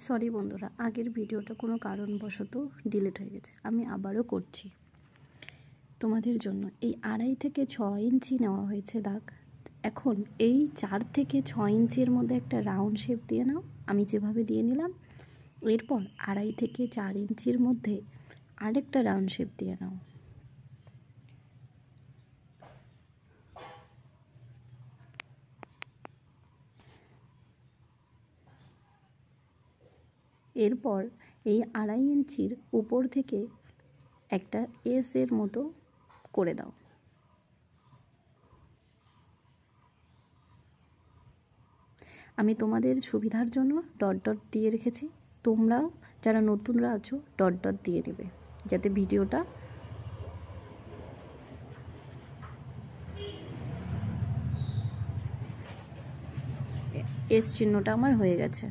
Sorry বন্ধুরা, আগের ভিডিওটা কোনো কারণবশত ডিলিট হয়ে গেছে, আমি আবারও করছি তোমাদের জন্য। এই 2.5 থেকে 6 ইঞ্চি নেওয়া হয়েছে দাগ। এখন এই 4 থেকে 6 ইঞ্চির মধ্যে একটা রাউন্ড শেপ দিয়ে নাও, আমি যেভাবে দিয়ে নিলাম। এরপর 2.5 থেকে 4 ইঞ্চির মধ্যে আরেকটা রাউন্ড শেপ দিয়ে নাও। এরপর এই 2.5 ইঞ্চির উপর থেকে একটা এস এর মতো করে দাও। আমি তোমাদের সুবিধার জন্য ডট ডট দিয়ে রেখেছি, তোমরাও যারা নতুনরা আছো ডট ডট দিয়ে নেবে, যাতে ভিডিওটা এস চিহ্নটা আমার হয়ে গেছে।